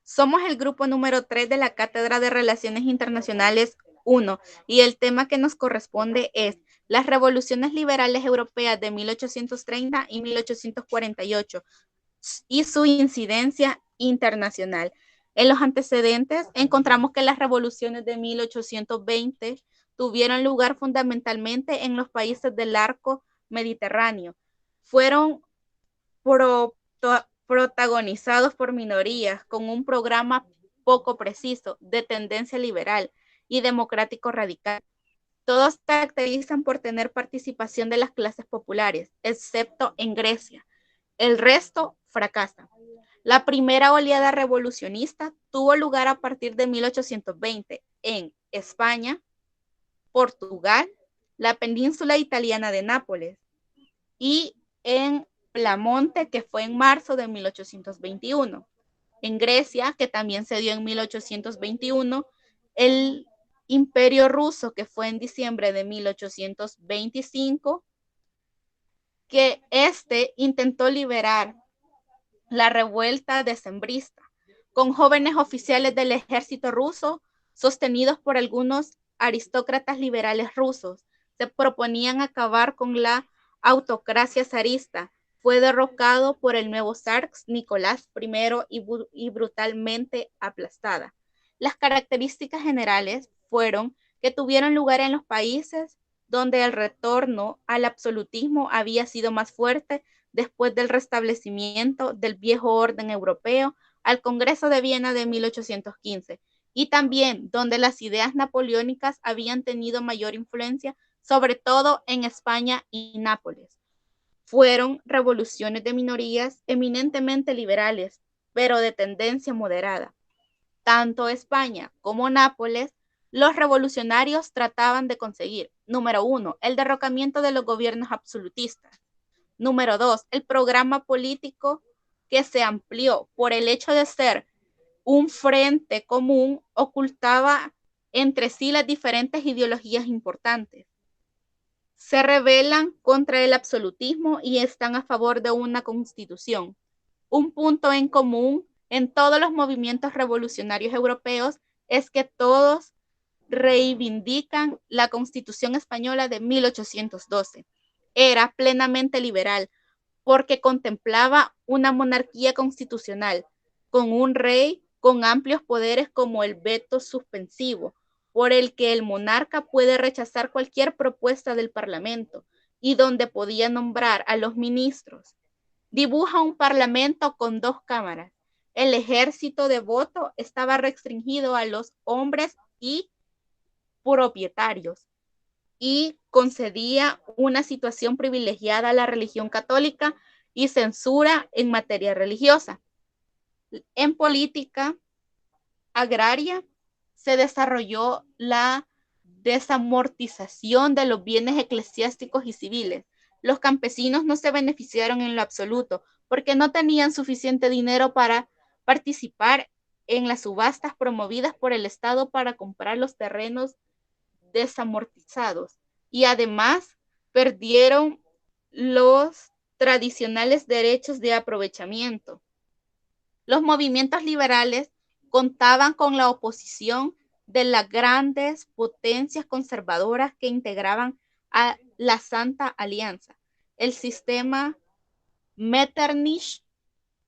Somos el grupo número 3 de la Cátedra de Relaciones Internacionales 1 y el tema que nos corresponde es las revoluciones liberales europeas de 1830 y 1848 y su incidencia internacional. En los antecedentes encontramos que las revoluciones de 1820 tuvieron lugar fundamentalmente en los países del arco mediterráneo. Fueron pro, protagonizados por minorías con un programa poco preciso de tendencia liberal y democrático radical. Todos se caracterizan por tener participación de las clases populares, excepto en Grecia. El resto fracasa. La primera oleada revolucionista tuvo lugar a partir de 1820 en España, Portugal, la península italiana de Nápoles y en Plamonte, que fue en marzo de 1821. En Grecia, que también se dio en 1821, el Imperio Ruso, que fue en diciembre de 1825, que intentó liberar la revuelta decembrista, con jóvenes oficiales del ejército ruso sostenidos por algunos aristócratas liberales rusos. Se proponían acabar con la autocracia zarista. Fue derrocado por el nuevo zar Nicolás I y brutalmente aplastada. Las características generales fueron que tuvieron lugar en los países donde el retorno al absolutismo había sido más fuerte después del restablecimiento del viejo orden europeo al Congreso de Viena de 1815, y también donde las ideas napoleónicas habían tenido mayor influencia, sobre todo en España y Nápoles. Fueron revoluciones de minorías eminentemente liberales, pero de tendencia moderada. Tanto España como Nápoles, los revolucionarios trataban de conseguir, número uno, el derrocamiento de los gobiernos absolutistas. Número dos, el programa político que se amplió por el hecho de ser un frente común ocultaba entre sí las diferentes ideologías importantes. Se rebelan contra el absolutismo y están a favor de una constitución. Un punto en común en todos los movimientos revolucionarios europeos es que todos reivindican la Constitución española de 1812. Era plenamente liberal porque contemplaba una monarquía constitucional con un rey con amplios poderes como el veto suspensivo, por el que el monarca puede rechazar cualquier propuesta del Parlamento y donde podía nombrar a los ministros. Dibuja un parlamento con dos cámaras. El ejército de voto estaba restringido a los hombres y propietarios y concedía una situación privilegiada a la religión católica y censura en materia religiosa. En política agraria se desarrolló la desamortización de los bienes eclesiásticos y civiles. Los campesinos no se beneficiaron en lo absoluto porque no tenían suficiente dinero para participar en las subastas promovidas por el Estado para comprar los terrenos desamortizados y además perdieron los tradicionales derechos de aprovechamiento. Los movimientos liberales contaban con la oposición de las grandes potencias conservadoras que integraban a la Santa Alianza. El sistema Metternich,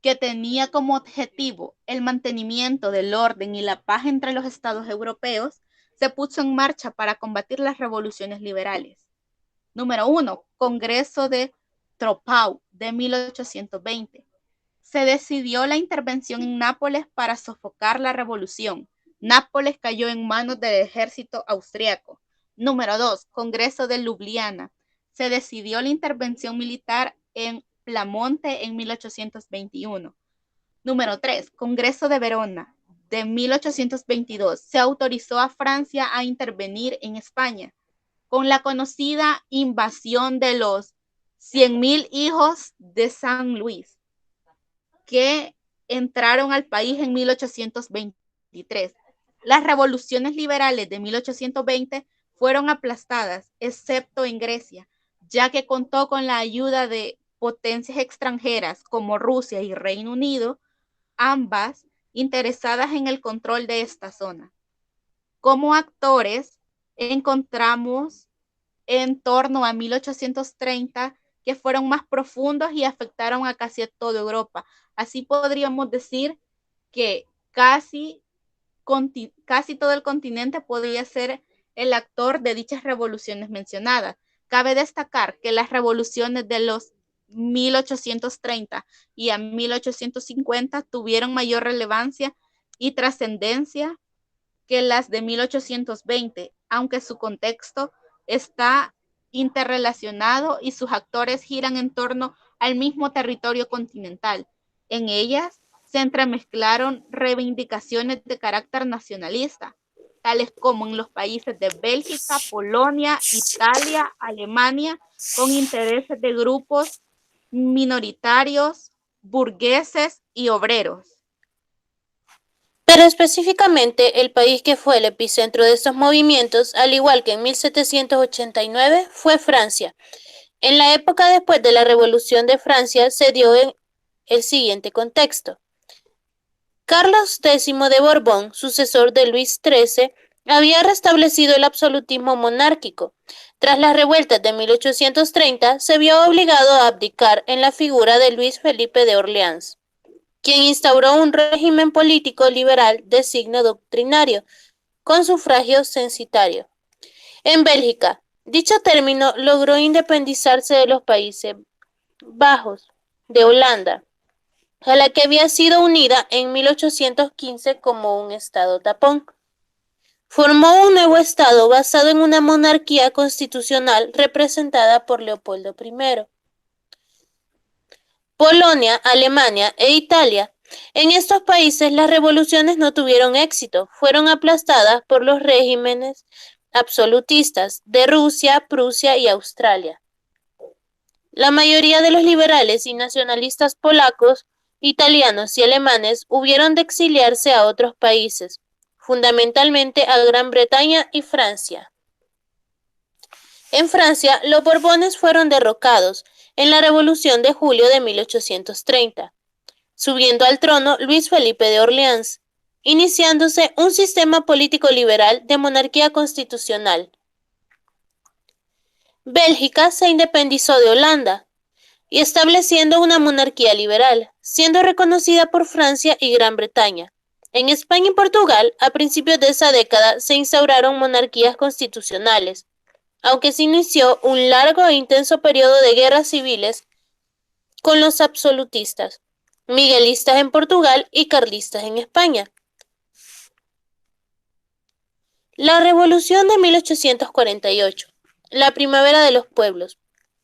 que tenía como objetivo el mantenimiento del orden y la paz entre los estados europeos, se puso en marcha para combatir las revoluciones liberales. Número 1. Congreso de Troppau de 1820. Se decidió la intervención en Nápoles para sofocar la revolución. Nápoles cayó en manos del ejército austriaco. Número 2. Congreso de Ljubljana. Se decidió la intervención militar en Plamonte en 1821. Número 3. Congreso de Verona de 1822. Se autorizó a Francia a intervenir en España con la conocida invasión de los 100,000 hijos de San Luis, que entraron al país en 1823. Las revoluciones liberales de 1820 fueron aplastadas, excepto en Grecia, ya que contó con la ayuda de potencias extranjeras como Rusia y Reino Unido. Ambas interesadas en el control de esta zona. Como actores, encontramos en torno a 1830 que fueron más profundos y afectaron a casi toda Europa. Así podríamos decir que casi todo el continente podría ser el actor de dichas revoluciones mencionadas. Cabe destacar que las revoluciones de los 1830 y a 1850 tuvieron mayor relevancia y trascendencia que las de 1820, aunque su contexto está interrelacionado y sus actores giran en torno al mismo territorio continental. En ellas se entremezclaron reivindicaciones de carácter nacionalista, tales como en los países de Bélgica, Polonia, Italia, Alemania, con intereses de grupos minoritarios, burgueses y obreros. Pero específicamente el país que fue el epicentro de estos movimientos, al igual que en 1789, fue Francia. En la época después de la Revolución de Francia se dio en el siguiente contexto. Carlos X de Borbón, sucesor de Luis XIII, había restablecido el absolutismo monárquico. Tras las revueltas de 1830, se vio obligado a abdicar en la figura de Luis Felipe de Orleans, quien instauró un régimen político liberal de signo doctrinario, con sufragio censitario. En Bélgica, dicho término logró independizarse de los Países Bajos, de Holanda, a la que había sido unida en 1815 como un estado tapón. Formó un nuevo estado basado en una monarquía constitucional representada por Leopoldo I. Polonia, Alemania e Italia. En estos países las revoluciones no tuvieron éxito, fueron aplastadas por los regímenes absolutistas de Rusia, Prusia y Australia. La mayoría de los liberales y nacionalistas polacos, italianos y alemanes hubieron de exiliarse a otros países, fundamentalmente a Gran Bretaña y Francia. En Francia, los Borbones fueron derrocados en la Revolución de julio de 1830, subiendo al trono Luis Felipe de Orleans, iniciándose un sistema político liberal de monarquía constitucional. Bélgica se independizó de Holanda y estableciendo una monarquía liberal, siendo reconocida por Francia y Gran Bretaña. En España y Portugal, a principios de esa década, se instauraron monarquías constitucionales, aunque se inició un largo e intenso periodo de guerras civiles con los absolutistas, miguelistas en Portugal y carlistas en España. La Revolución de 1848, la Primavera de los Pueblos.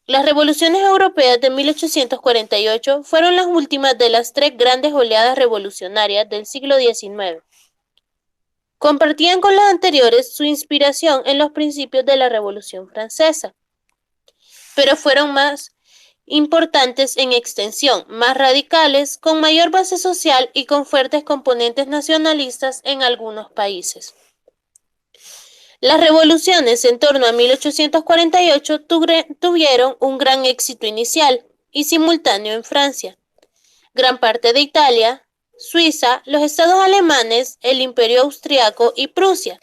Las revoluciones europeas de 1848 fueron las últimas de las tres grandes oleadas revolucionarias del siglo XIX. Compartían con las anteriores su inspiración en los principios de la Revolución Francesa, pero fueron más importantes en extensión, más radicales, con mayor base social y con fuertes componentes nacionalistas en algunos países. Las revoluciones en torno a 1848 tuvieron un gran éxito inicial y simultáneo en Francia, gran parte de Italia, Suiza, los estados alemanes, el Imperio austriaco y Prusia.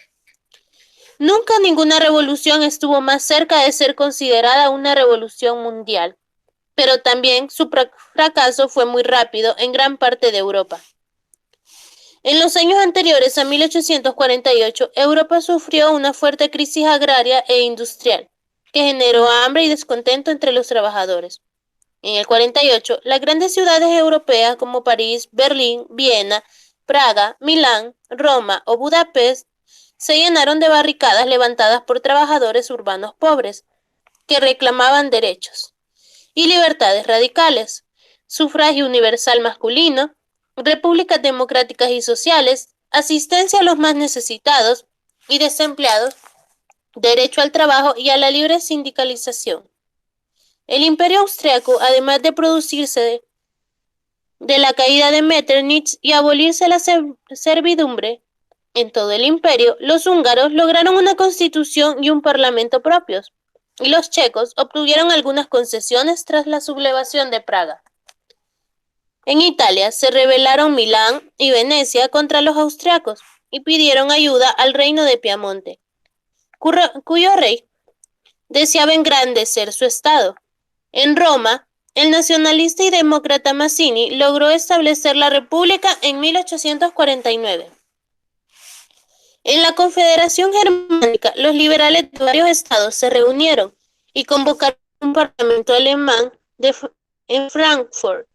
Nunca ninguna revolución estuvo más cerca de ser considerada una revolución mundial, pero también su fracaso fue muy rápido en gran parte de Europa. En los años anteriores a 1848, Europa sufrió una fuerte crisis agraria e industrial, que generó hambre y descontento entre los trabajadores. En el 48, las grandes ciudades europeas como París, Berlín, Viena, Praga, Milán, Roma o Budapest se llenaron de barricadas levantadas por trabajadores urbanos pobres, que reclamaban derechos y libertades radicales, sufragio universal masculino, repúblicas democráticas y sociales, asistencia a los más necesitados y desempleados, derecho al trabajo y a la libre sindicalización. El Imperio austriaco, además de producirse de la caída de Metternich y abolirse la servidumbre en todo el imperio, los húngaros lograron una constitución y un parlamento propios, y los checos obtuvieron algunas concesiones tras la sublevación de Praga. En Italia se rebelaron Milán y Venecia contra los austriacos y pidieron ayuda al reino de Piamonte, cuyo rey deseaba engrandecer su estado. En Roma, el nacionalista y demócrata Mazzini logró establecer la República en 1849. En la Confederación Germánica, los liberales de varios estados se reunieron y convocaron un parlamento alemán en Frankfurt,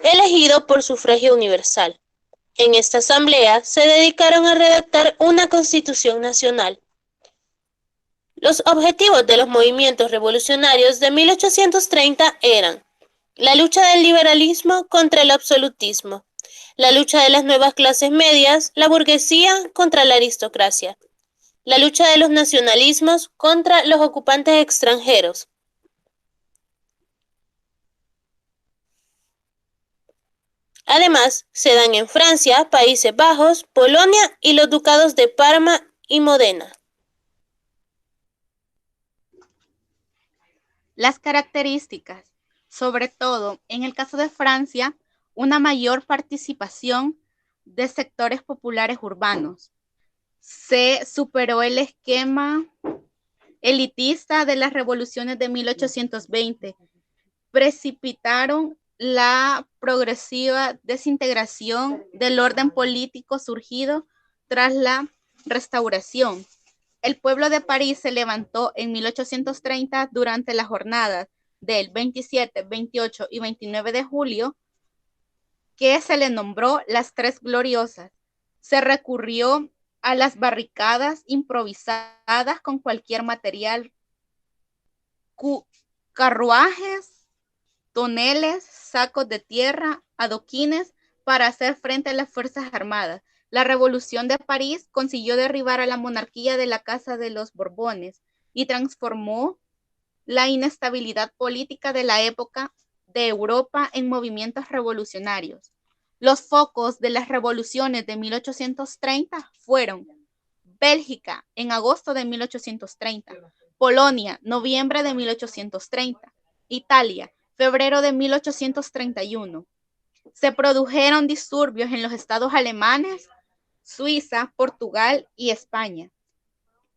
elegido por sufragio universal. En esta asamblea se dedicaron a redactar una constitución nacional. Los objetivos de los movimientos revolucionarios de 1830 eran la lucha del liberalismo contra el absolutismo, la lucha de las nuevas clases medias, la burguesía contra la aristocracia, la lucha de los nacionalismos contra los ocupantes extranjeros. Además, se dan en Francia, Países Bajos, Polonia y los ducados de Parma y Módena. Las características, sobre todo en el caso de Francia, una mayor participación de sectores populares urbanos. Se superó el esquema elitista de las revoluciones de 1820. Precipitaron la progresiva desintegración del orden político surgido tras la Restauración. El pueblo de París se levantó en 1830 durante las jornadas del 27, 28 y 29 de julio, que se le nombró las Tres Gloriosas. Se recurrió a las barricadas improvisadas con cualquier material, carruajes, toneles, sacos de tierra, adoquines, para hacer frente a las fuerzas armadas. La Revolución de París consiguió derribar a la monarquía de la Casa de los Borbones y transformó la inestabilidad política de la época de Europa en movimientos revolucionarios. Los focos de las revoluciones de 1830 fueron Bélgica en agosto de 1830, Polonia, noviembre de 1830, Italia, febrero de 1831. Se produjeron disturbios en los estados alemanes, Suiza, Portugal y España.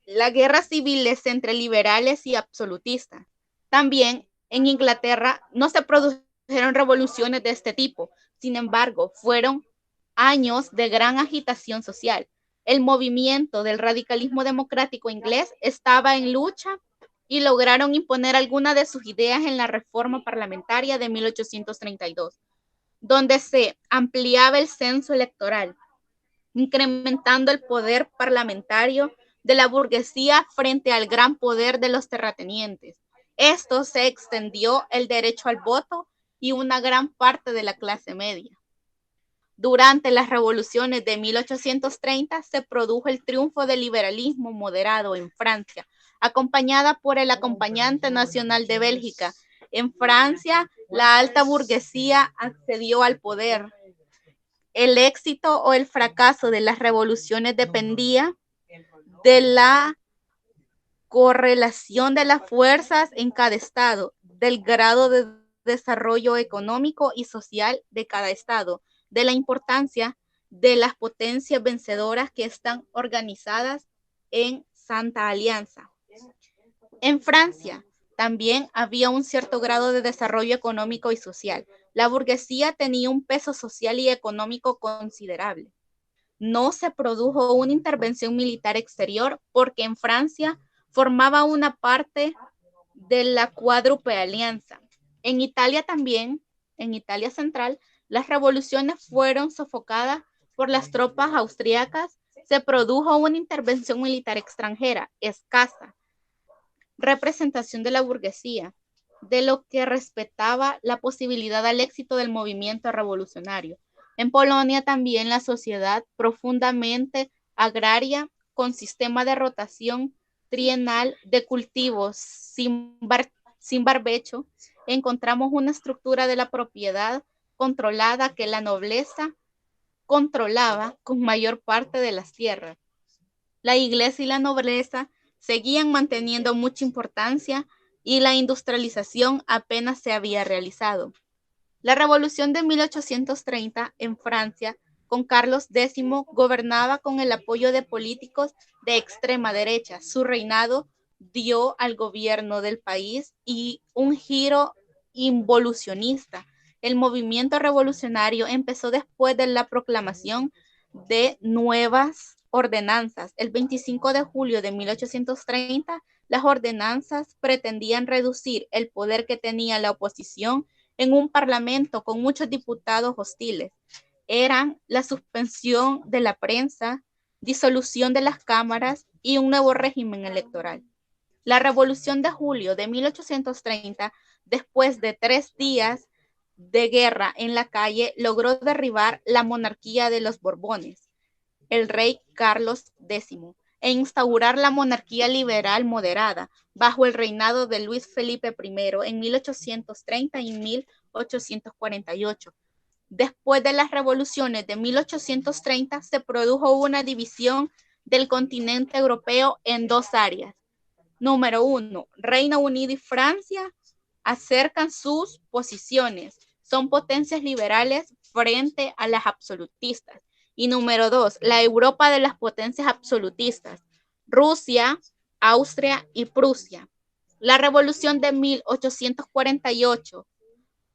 Las guerras civiles entre liberales y absolutistas. También en Inglaterra no se produjeron revoluciones de este tipo, sin embargo, fueron años de gran agitación social. El movimiento del radicalismo democrático inglés estaba en lucha y lograron imponer algunas de sus ideas en la reforma parlamentaria de 1832, donde se ampliaba el censo electoral, incrementando el poder parlamentario de la burguesía frente al gran poder de los terratenientes. Esto se extendió el derecho al voto y una gran parte de la clase media. Durante las revoluciones de 1830 se produjo el triunfo del liberalismo moderado en Francia, acompañada por el acompañante nacional de Bélgica. En Francia, la alta burguesía accedió al poder. El éxito o el fracaso de las revoluciones dependía de la correlación de las fuerzas en cada estado, del grado de desarrollo económico y social de cada estado, de la importancia de las potencias vencedoras que están organizadas en Santa Alianza. En Francia también había un cierto grado de desarrollo económico y social. La burguesía tenía un peso social y económico considerable. No se produjo una intervención militar exterior porque en Francia formaba una parte de la cuádruple alianza. En Italia también, en Italia central, las revoluciones fueron sofocadas por las tropas austríacas. Se produjo una intervención militar extranjera escasa, representación de la burguesía, de lo que respetaba la posibilidad al éxito del movimiento revolucionario. En Polonia también la sociedad profundamente agraria, con sistema de rotación trienal de cultivos sin barbecho, encontramos una estructura de la propiedad controlada que la nobleza controlaba con mayor parte de las tierras. La iglesia y la nobleza seguían manteniendo mucha importancia y la industrialización apenas se había realizado. La Revolución de 1830 en Francia, con Carlos X, gobernaba con el apoyo de políticos de extrema derecha. Su reinado dio al gobierno del país y un giro involucionista. El movimiento revolucionario empezó después de la proclamación de nuevas ordenanzas. El 25 de julio de 1830, las ordenanzas pretendían reducir el poder que tenía la oposición en un parlamento con muchos diputados hostiles. Eran la suspensión de la prensa, disolución de las cámaras y un nuevo régimen electoral. La Revolución de Julio de 1830, después de 3 días de guerra en la calle, logró derribar la monarquía de los Borbones, el rey Carlos X, e instaurar la monarquía liberal moderada bajo el reinado de Luis Felipe I en 1830 y 1848. Después de las revoluciones de 1830 se produjo una división del continente europeo en 2 áreas. Número 1, Reino Unido y Francia acercan sus posiciones. Son potencias liberales frente a las absolutistas. Y número 2, la Europa de las potencias absolutistas. Rusia, Austria y Prusia. La revolución de 1848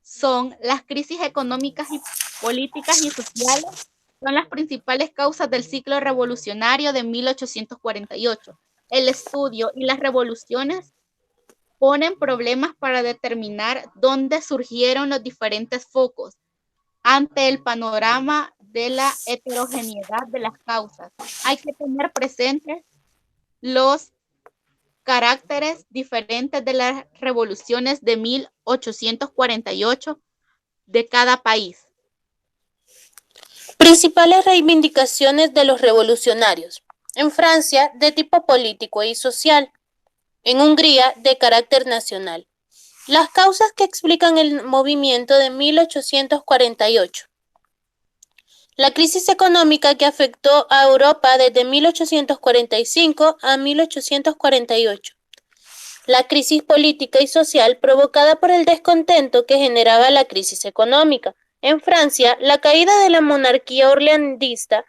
son las crisis económicas y políticas y sociales, son las principales causas del ciclo revolucionario de 1848. El estudio y las revoluciones ponen problemas para determinar dónde surgieron los diferentes focos ante el panorama de la heterogeneidad de las causas. Hay que tener presentes los caracteres diferentes de las revoluciones de 1848 de cada país. Principales reivindicaciones de los revolucionarios. En Francia, de tipo político y social. En Hungría, de carácter nacional. Las causas que explican el movimiento de 1848. La crisis económica que afectó a Europa desde 1845 a 1848. La crisis política y social provocada por el descontento que generaba la crisis económica. En Francia, la caída de la monarquía orleanista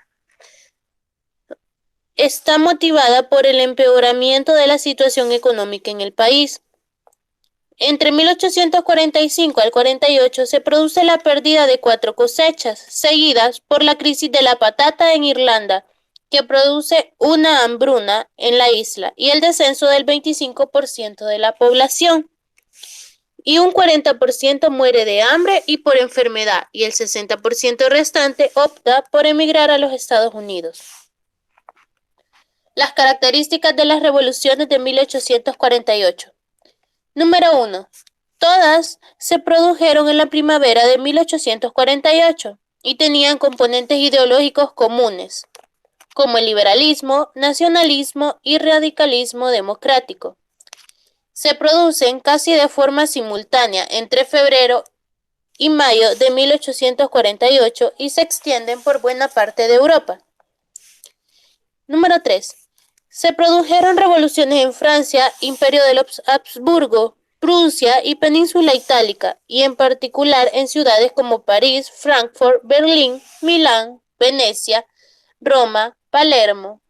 está motivada por el empeoramiento de la situación económica en el país. Entre 1845 al 48 se produce la pérdida de 4 cosechas, seguidas por la crisis de la patata en Irlanda, que produce una hambruna en la isla y el descenso del 25% de la población. Y un 40% muere de hambre y por enfermedad, y el 60% restante opta por emigrar a los Estados Unidos. Las características de las revoluciones de 1848. Número 1. Todas se produjeron en la primavera de 1848 y tenían componentes ideológicos comunes, como el liberalismo, nacionalismo y radicalismo democrático. Se producen casi de forma simultánea entre febrero y mayo de 1848 y se extienden por buena parte de Europa. Número 3. Se produjeron revoluciones en Francia, Imperio de los Habsburgo, Prusia y Península Itálica, y en particular en ciudades como París, Frankfurt, Berlín, Milán, Venecia, Roma, Palermo.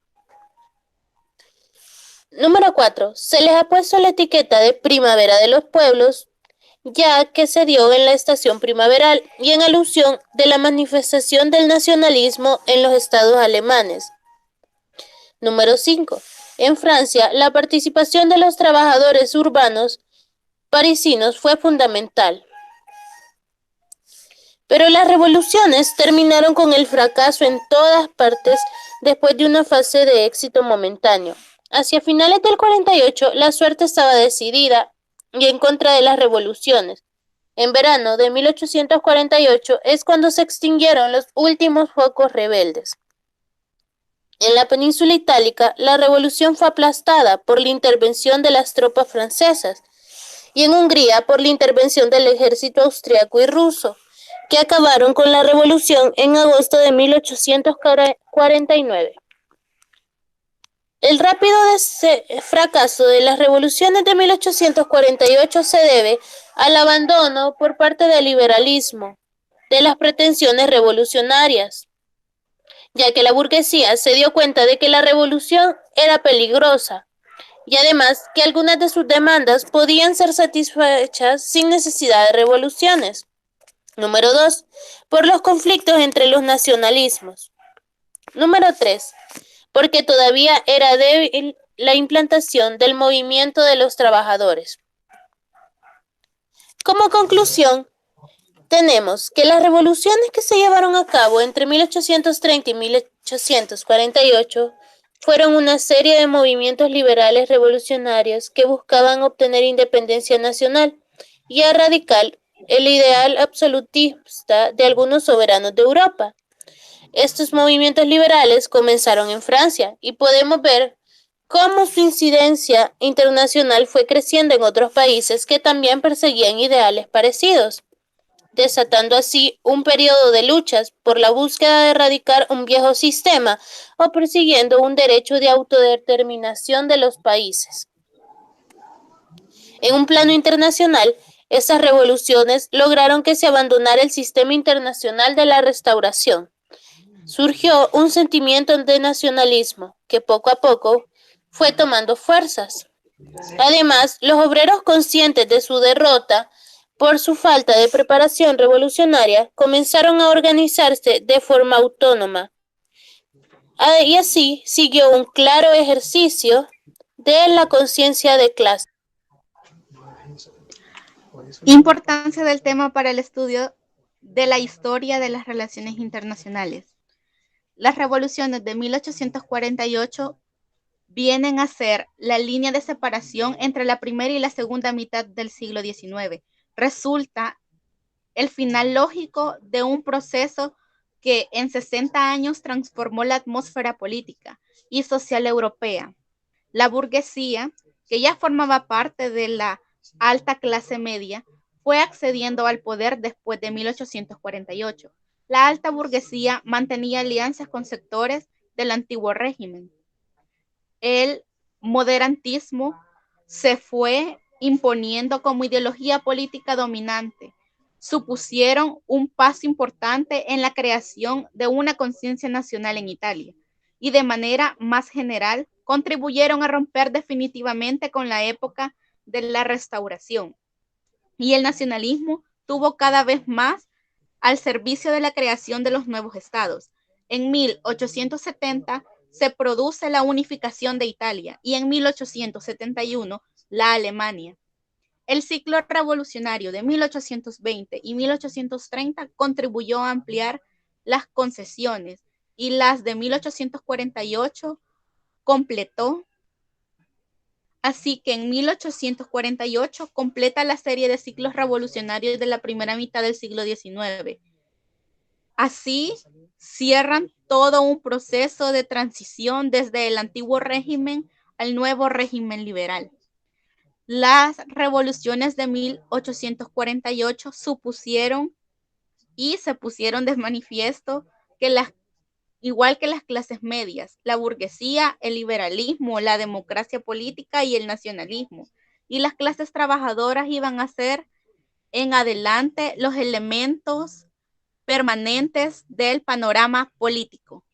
Número 4. Se les ha puesto la etiqueta de primavera de los pueblos, ya que se dio en la estación primaveral y en alusión de la manifestación del nacionalismo en los estados alemanes. Número 5. En Francia, la participación de los trabajadores urbanos parisinos fue fundamental. Pero las revoluciones terminaron con el fracaso en todas partes después de una fase de éxito momentáneo. Hacia finales del 48, la suerte estaba decidida y en contra de las revoluciones. En verano de 1848 es cuando se extinguieron los últimos focos rebeldes. En la península itálica, la revolución fue aplastada por la intervención de las tropas francesas y en Hungría por la intervención del ejército austriaco y ruso, que acabaron con la revolución en agosto de 1849. El rápido fracaso de las revoluciones de 1848 se debe al abandono por parte del liberalismo de las pretensiones revolucionarias, ya que la burguesía se dio cuenta de que la revolución era peligrosa y además que algunas de sus demandas podían ser satisfechas sin necesidad de revoluciones. Número 2. Por los conflictos entre los nacionalismos. Número 3. Porque todavía era débil la implantación del movimiento de los trabajadores. Como conclusión, tenemos que las revoluciones que se llevaron a cabo entre 1830 y 1848 fueron una serie de movimientos liberales revolucionarios que buscaban obtener independencia nacional y erradicar el ideal absolutista de algunos soberanos de Europa. Estos movimientos liberales comenzaron en Francia y podemos ver cómo su incidencia internacional fue creciendo en otros países que también perseguían ideales parecidos, desatando así un periodo de luchas por la búsqueda de erradicar un viejo sistema o persiguiendo un derecho de autodeterminación de los países. En un plano internacional, estas revoluciones lograron que se abandonara el sistema internacional de la Restauración. Surgió un sentimiento de nacionalismo que poco a poco fue tomando fuerzas. Además, los obreros conscientes de su derrota por su falta de preparación revolucionaria comenzaron a organizarse de forma autónoma. Y así siguió un claro ejercicio de la conciencia de clase. Importancia del tema para el estudio de la historia de las relaciones internacionales. Las revoluciones de 1848 vienen a ser la línea de separación entre la primera y la segunda mitad del siglo XIX. Resulta el final lógico de un proceso que en 60 años transformó la atmósfera política y social europea. La burguesía, que ya formaba parte de la alta clase media, fue accediendo al poder después de 1848. La alta burguesía mantenía alianzas con sectores del antiguo régimen. El moderantismo se fue imponiendo como ideología política dominante. Supusieron un paso importante en la creación de una conciencia nacional en Italia y de manera más general contribuyeron a romper definitivamente con la época de la Restauración. Y el nacionalismo tuvo cada vez más al servicio de la creación de los nuevos estados. En 1870 se produce la unificación de Italia y en 1871 la Alemania. El ciclo revolucionario de 1820 y 1830 contribuyó a ampliar las concesiones y las de 1848 completó. Así que en 1848 completa la serie de ciclos revolucionarios de la primera mitad del siglo XIX. Así cierran todo un proceso de transición desde el antiguo régimen al nuevo régimen liberal. Las revoluciones de 1848 supusieron y se pusieron de manifiesto que igual que las clases medias, la burguesía, el liberalismo, la democracia política y el nacionalismo, y las clases trabajadoras iban a ser en adelante los elementos permanentes del panorama político.